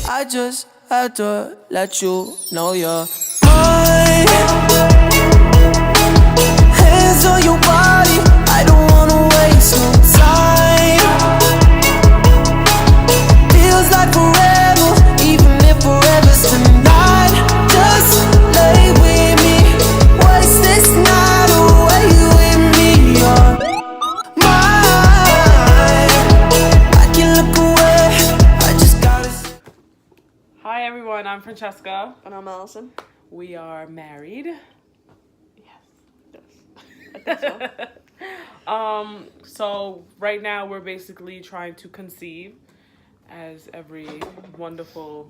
I just had to let you know you're mine. Hands on your body, I don't wanna waste no time. Feels like forever, even if forever's tonight. Just lay with me, waste this night away with me. You're mine. I can look away, I just gotta. Hi everyone, I'm Francesca. And I'm Alison. We are married. Yes. I think so. So right now we're basically trying to conceive, as every wonderful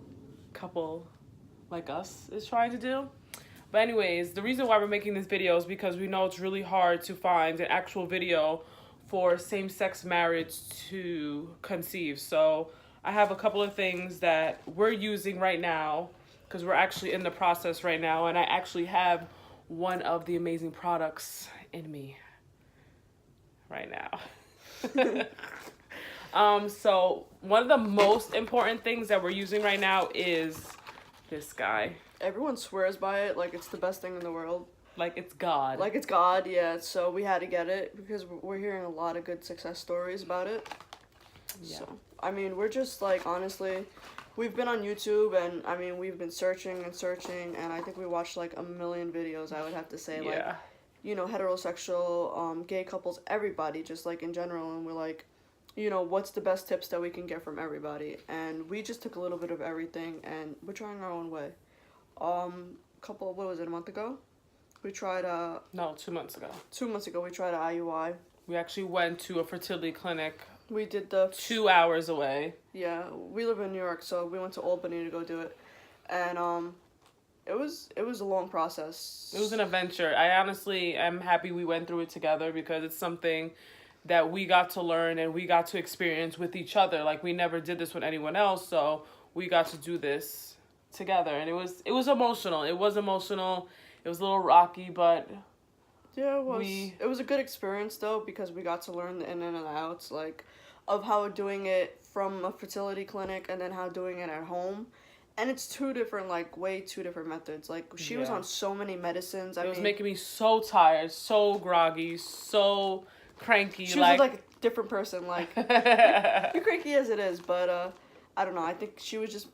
couple like us is trying to do. But anyways, the reason why we're making this video is because we know it's really hard to find an actual video for same-sex marriage to conceive. So I have a couple of things that we're using right now because we're actually in the process right now, and I actually have one of the amazing products in me right now. So one of the most important things that we're using right now is this guy. Everyone swears by it like it's the best thing in the world. Like it's God. Like it's God, yeah. So we had to get it because we're hearing a lot of good success stories about it. Yeah. So, I mean, we're just like, honestly, we've been on YouTube and, I mean, we've been searching and searching, and I think we watched like a million videos, I would have to say. Like, Yeah. you know, heterosexual, gay couples, everybody, just like in general, and we're like, you know, what's the best tips that we can get from everybody? And we just took a little bit of everything, and we're trying our own way. What was it, a month ago? We tried, No, 2 months ago. 2 months ago, we tried IUI. We actually went to a fertility clinic We did the... 2 hours away. Yeah, we live in New York, so we went to Albany to go do it. And, it was a long process. It was an adventure. I honestly am happy we went through it together because it's something that we got to learn and we got to experience with each other. Like, we never did this with anyone else, so we got to do this together. And it was emotional. It was emotional. It was a little rocky, but yeah, it was. It was a good experience though, because we got to learn the in and the outs, like, of how doing it from a fertility clinic and then how doing it at home. And it's two different methods. Like, she was on so many medicines. It was making me so tired, so groggy, so cranky. She was like a different person. Like, you're cranky as it is, but I don't know. I think she was just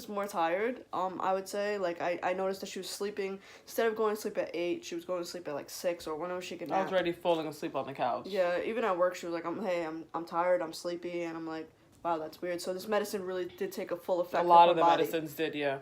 more tired. I would say, like, I noticed that she was sleeping, instead of going to sleep at 8, she was going to sleep at like 6 or whenever she could nap. I was already falling asleep on the couch. Yeah, even at work she was like, I'm tired, I'm sleepy, and I'm like, wow, that's weird. So this medicine really did take a full effect. A lot of the medicines did, yeah.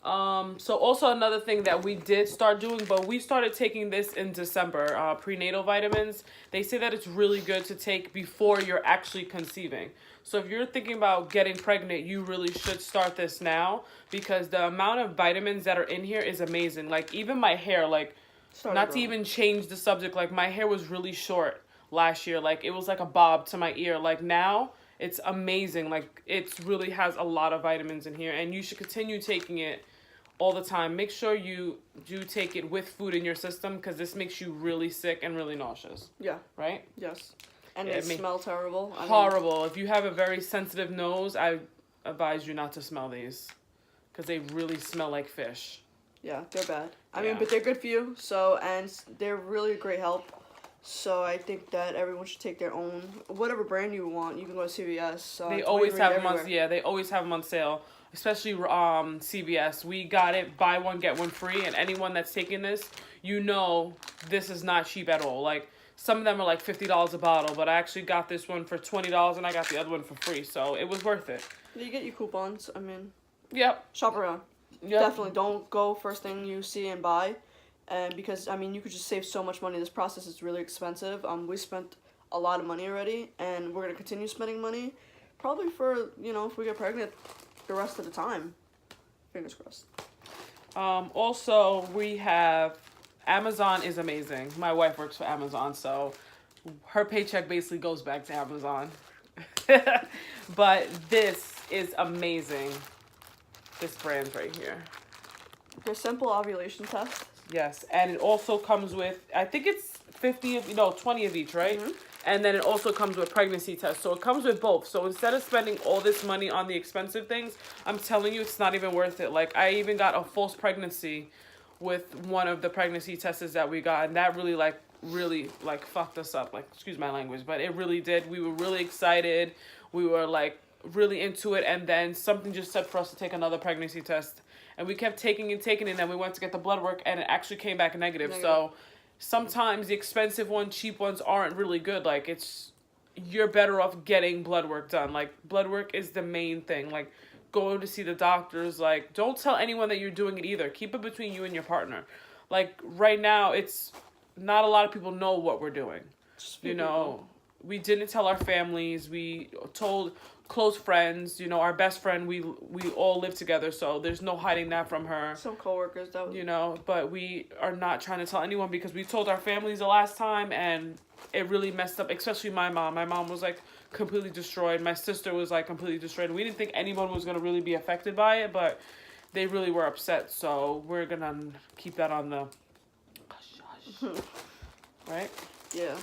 So also another thing that we did start doing, but we started taking this in December, prenatal vitamins. They say that it's really good to take before you're actually conceiving. So if you're thinking about getting pregnant, you really should start this now because the amount of vitamins that are in here is amazing. Like, even my hair, like, not to even change the subject, like, my hair was really short last year. Like, it was like a bob to my ear. Like, now it's amazing. Like, it really has a lot of vitamins in here, and you should continue taking it all the time. Make sure you do take it with food in your system because this makes you really sick and really nauseous. Yeah. Right? Yes. And they smell terrible. Horrible. If you have a very sensitive nose, I advise you not to smell these because they really smell like fish. Yeah, they're bad. I mean, but they're good for you. So, and they're really a great help. So I think that everyone should take their own, whatever brand you want. You can go to CVS. They always have them on. Yeah, they always have them on sale. Especially CVS. We got it, buy one get one free, and anyone that's taking this, you know, this is not cheap at all. Like, some of them are like $50 a bottle, but I actually got this one for $20 and I got the other one for free, so it was worth it. You get your coupons. I mean, yep. Shop around. Yep. Definitely don't go first thing you see and buy, and because I mean you could just save so much money. This process is really expensive. We spent a lot of money already, and we're gonna continue spending money, probably for, you know, if we get pregnant the rest of the time. Fingers crossed. Also, we have Amazon is amazing. My wife works for Amazon, so her paycheck basically goes back to Amazon. But this is amazing. This brand right here. The simple ovulation test. Yes, and it also comes with, I think it's 20 of each, right? Mm-hmm. And then it also comes with pregnancy tests. So it comes with both. So instead of spending all this money on the expensive things, I'm telling you, it's not even worth it. Like, I even got a false pregnancy with one of the pregnancy tests that we got. And that really fucked us up. Like, excuse my language, but it really did. We were really excited. We were like really into it. And then something just said for us to take another pregnancy test. And we kept taking it. And then we went to get the blood work and it actually came back negative. So sometimes the expensive ones, cheap ones aren't really good. Like, you're better off getting blood work done. Like, blood work is the main thing. Like, go to see the doctors. Like, don't tell anyone that you're doing it either. Keep it between you and your partner. Like, right now, it's not a lot of people know what we're doing. You know, we didn't tell our families. We told close friends, you know, our best friend, we all live together, so there's no hiding that from her. Some coworkers, that was... You know, but we are not trying to tell anyone because we told our families the last time and it really messed up, especially my mom. My mom was like completely destroyed. My sister was like completely destroyed. We didn't think anyone was going to really be affected by it, but they really were upset, so we're going to keep that on the... Right? Yeah.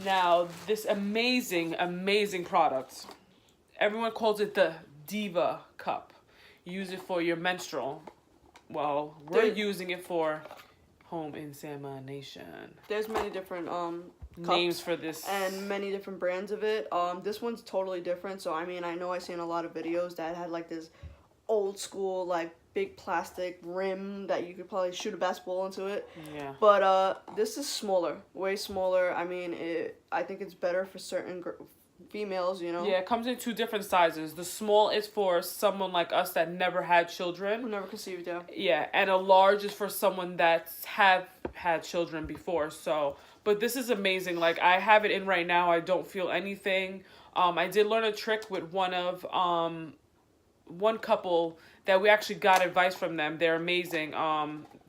Now, this amazing product... Everyone calls it the Diva Cup. Use it for your menstrual. Well, we're using it for home insemination. There's many different names for this. And many different brands of it. This one's totally different. So, I mean, I know I've seen a lot of videos that had like this old school, like big plastic rim that you could probably shoot a basketball into it. Yeah. But this is smaller. Way smaller. I mean, I think it's better for certain females, you know. Yeah, it comes in 2 different sizes. The small is for someone like us that never had children. Who never conceived, yeah. Yeah, and a large is for someone that's have had children before. So, but this is amazing. Like, I have it in right now. I don't feel anything. I did learn a trick with one couple that we actually got advice from them. They're amazing.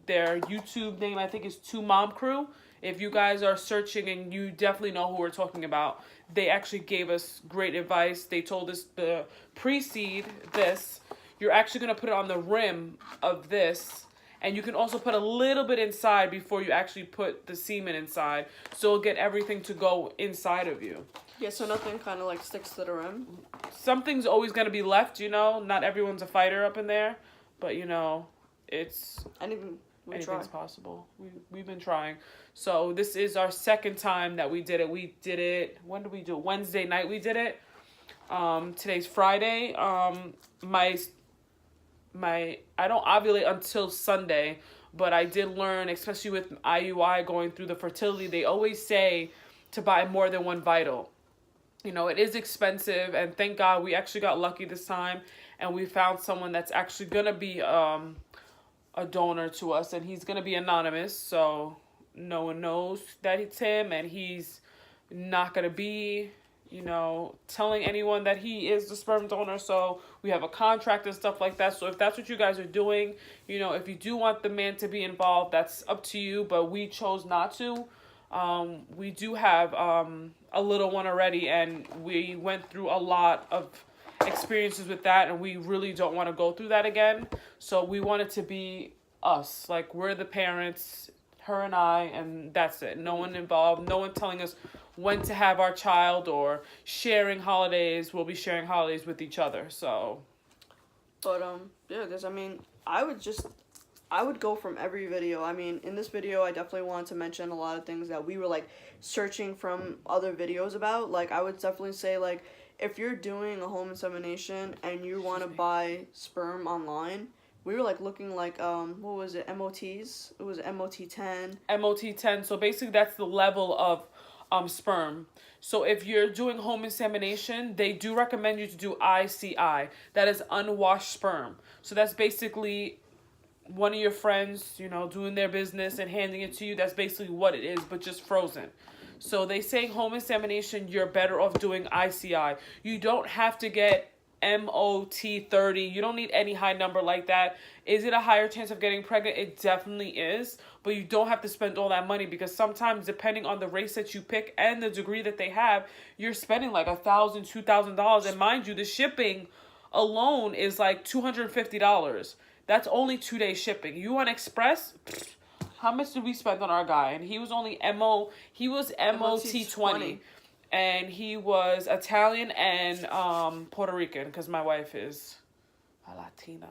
Their YouTube name, I think, is 2 Mom Crew. If you guys are searching, and you definitely know who we're talking about, they actually gave us great advice. They told us to precede this. You're actually going to put it on the rim of this. And you can also put a little bit inside before you actually put the semen inside. So it'll get everything to go inside of you. Yeah, so nothing kind of like sticks to the rim. Something's always going to be left, you know. Not everyone's a fighter up in there. But, you know, it's... Anything's possible. We've been trying. So this is our second time that we did it. We did it, when did we do it? Wednesday night we did it. Today's Friday. I don't ovulate until Sunday, but I did learn, especially with IUI going through the fertility, they always say to buy more than 1 vital. You know, it is expensive, and thank God we actually got lucky this time, and we found someone that's actually gonna be a donor to us, and he's gonna be anonymous, so no one knows that it's him, and he's not gonna be, you know, telling anyone that he is the sperm donor. So we have a contract and stuff like that. So if that's what you guys are doing, you know, if you do want the man to be involved, that's up to you, but we chose not to. We do have a little one already, and we went through a lot of experiences with that, and we really don't want to go through that again. So we want it to be us, like we're the parents, her and I, and that's it. No one involved, no one telling us when to have our child or sharing holidays. We'll be sharing holidays with each other. So, but yeah, I mean, I would go from every video. I mean, in this video, I definitely wanted to mention a lot of things that we were like searching from other videos about. Like, I would definitely say, like, if you're doing a home insemination and you want to buy sperm online, we were like looking like what was it, MOTs? It was MOT10. MOT10. So basically that's the level of sperm. So if you're doing home insemination, they do recommend you to do ICI. That is unwashed sperm. So that's basically one of your friends, you know, doing their business and handing it to you. That's basically what it is, but just frozen. So they say home insemination, you're better off doing ICI. You don't have to get MOT30. You don't need any high number like that. Is it a higher chance of getting pregnant? It definitely is. But you don't have to spend all that money, because sometimes depending on the race that you pick and the degree that they have, you're spending like $1,000, $2,000. And mind you, the shipping alone is like $250. That's only 2-day shipping. You want express? How much did we spend on our guy? And he was only MOT20. and he was Italian and Puerto Rican because my wife is a Latina.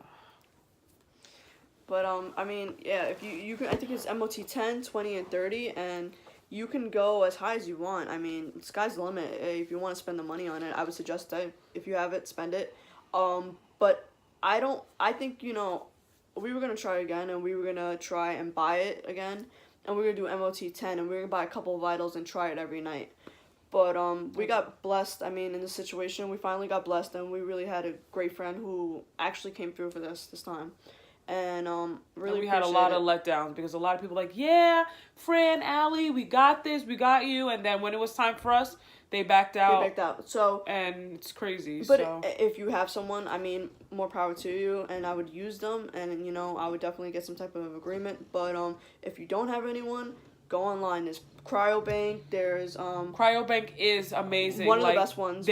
But I mean, yeah, if you can, I think it's MOT 10, 20, and 30, and you can go as high as you want. I mean, sky's the limit. If you want to spend the money on it, I would suggest that if you have it, spend it. But I think, you know, we were gonna try again, and we were gonna try and buy it again, and we were gonna do MOT 10, and we were gonna buy a couple of vitals and try it every night. But we got blessed. I mean, in this situation, we finally got blessed, and we really had a great friend who actually came through for this time. And really, and we had a lot of letdowns because a lot of people were like, yeah, Fran, Allie, we got this, we got you, and then when it was time for us, they backed out. So, and it's crazy. But so. If you have someone, I mean, more power to you, and I would use them, and you know, I would definitely get some type of agreement. But if you don't have anyone, go online. There's Cryobank. There's Cryobank is amazing. One of the best ones.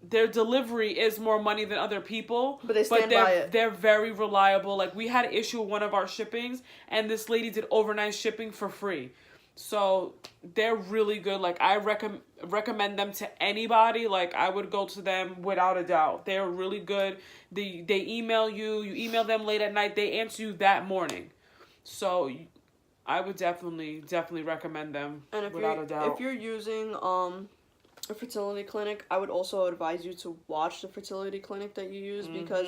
Their delivery is more money than other people. But they stand by it. They're very reliable. Like, we had an issue with one of our shippings, and this lady did overnight shipping for free. So, they're really good. Like, I recommend them to anybody. Like, I would go to them without a doubt. They're really good. They email you. You email them late at night. They answer you that morning. So, I would definitely recommend them without a doubt. If you're using a fertility clinic, I would also advise you to watch the fertility clinic that you use, because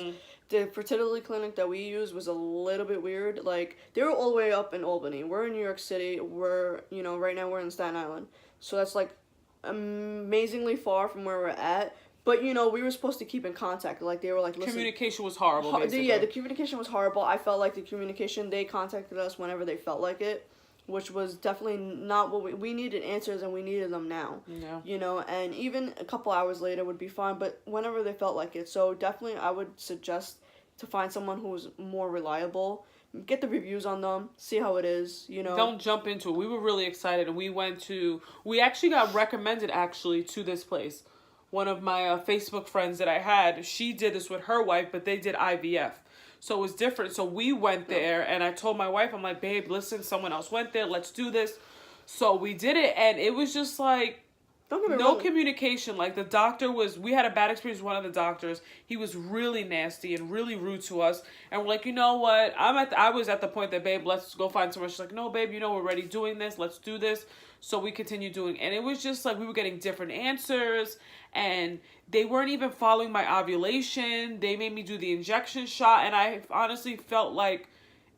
the fertility clinic that we used was a little bit weird. Like, they were all the way up in Albany. We're in New York City. We're, you know, right now we're in Staten Island. So that's like amazingly far from where we're at. But, you know, we were supposed to keep in contact. Like, they were like, listen. Communication was horrible, basically. Yeah, the communication was horrible. I felt like the communication, they contacted us whenever they felt like it, which was definitely not what we needed answers, and we needed them now. Yeah. You know, and even a couple hours later would be fine, but whenever they felt like it. So definitely I would suggest to find someone who's more reliable. Get the reviews on them, see how it is, you know. Don't jump into it. We were really excited, and we actually got recommended to this place. One of my Facebook friends that I had, she did this with her wife, but they did IVF. So it was different. So we went there, and I told my wife, I'm like, babe, listen, someone else went there. Let's do this. So we did it, and it was just like, no communication. Like, the doctor we had a bad experience with one of the doctors. He was really nasty and really rude to us. And we're like, you know what? I was at the point that, babe, let's go find someone. She's like, no, babe, you know, we're already doing this. Let's do this. So we continued doing, and it was just like we were getting different answers, and they weren't even following my ovulation. They made me do the injection shot, and I honestly felt like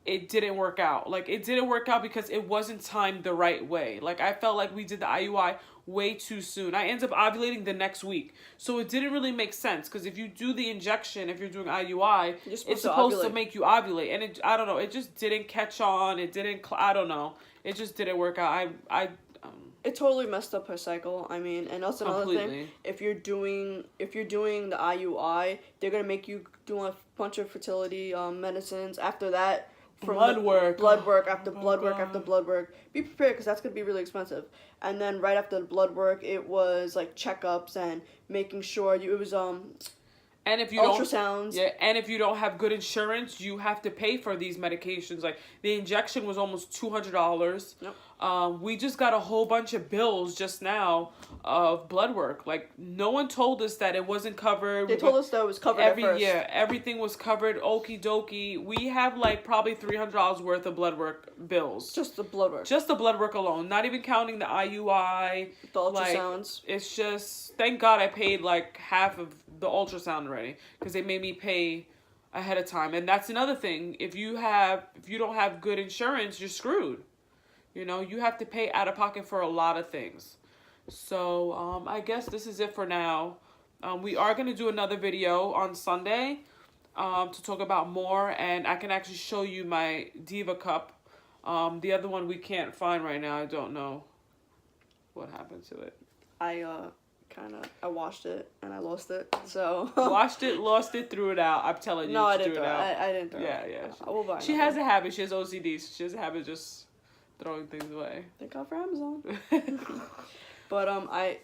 it didn't work out. Like, it didn't work out because it wasn't timed the right way. Like, I felt like we did the IUI way too soon. I ended up ovulating the next week. So it didn't really make sense, because if you do the injection, if you're doing IUI, it's supposed to make you ovulate. And I don't know, it just didn't catch on. It didn't, I don't know. It just didn't work out. It totally messed up her cycle. I mean, and that's another thing. If you're doing the IUI, they're gonna make you do a bunch of fertility medicines. After that, blood work after blood work. Be prepared, because that's gonna be really expensive. And then right after the blood work, it was like checkups and making sure it was and if you ultrasounds. And if you don't have good insurance, you have to pay for these medications. Like, the injection was almost $200. Yep. We just got a whole bunch of bills just now of blood work. Like, no one told us that it wasn't covered. They told us that it was covered at first. Yeah, everything was covered. Okie dokie. We have like probably $300 worth of blood work bills. Just the blood work. Just the blood work alone. Not even counting the IUI. The ultrasounds. Like, it's just, thank God I paid like half of the ultrasound already, because they made me pay ahead of time. And that's another thing. If you don't have good insurance, you're screwed. You know, you have to pay out of pocket for a lot of things. So, I guess this is it for now. We are going to do another video on Sunday to talk about more, and I can actually show you my Diva Cup. The other one we can't find right now. I don't know what happened to it. I washed it and I lost it. So washed it, lost it, threw it out. I'm telling you, no, I didn't throw it out. I didn't throw it out. Yeah. I will buy. She has a habit. She has OCD. So she has a habit of just throwing things away. Thank God for Amazon. But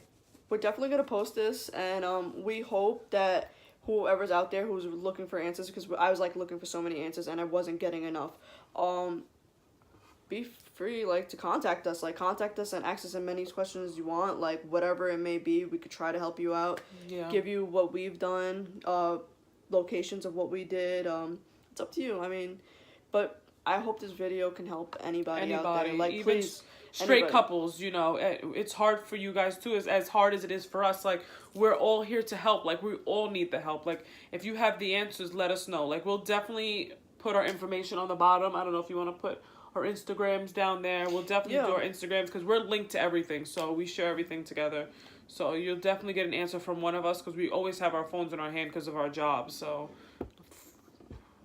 we're definitely gonna post this, and we hope that whoever's out there who's looking for answers, because I was like looking for so many answers and I wasn't getting enough. be free, like, to contact us. Like, contact us and ask us as many questions as you want. Like, whatever it may be, we could try to help you out. Yeah. Give you what we've done, locations of what we did. It's up to you. I mean, but I hope this video can help anybody out there. Like, even please, straight anybody. couples, you know, it's hard for you guys too, as hard as it is for us. Like, we're all here to help. Like, we all need the help. Like, if you have the answers, let us know. Like, we'll definitely put our information on the bottom. I don't know if you want to put our Instagrams down there. We'll definitely do our Instagrams, because we're linked to everything, so we share everything together. So you'll definitely get an answer from one of us, because we always have our phones in our hand because of our jobs. So,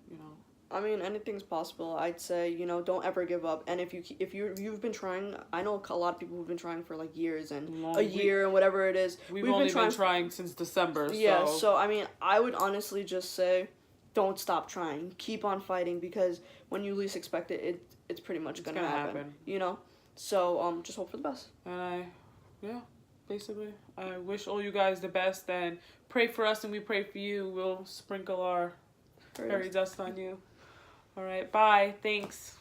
you know, I mean, anything's possible. I'd say, you know, don't ever give up. And if you've been trying, I know a lot of people who've been trying for like years and a year and whatever it is. We've only been trying since December. Yeah, so I mean, I would honestly just say, don't stop trying. Keep on fighting, because when you least expect it, it's pretty much gonna happen. You know? So just hope for the best. And basically, I wish all you guys the best, and pray for us and we pray for you. We'll sprinkle our fairy dust on you. All right, bye. Thanks.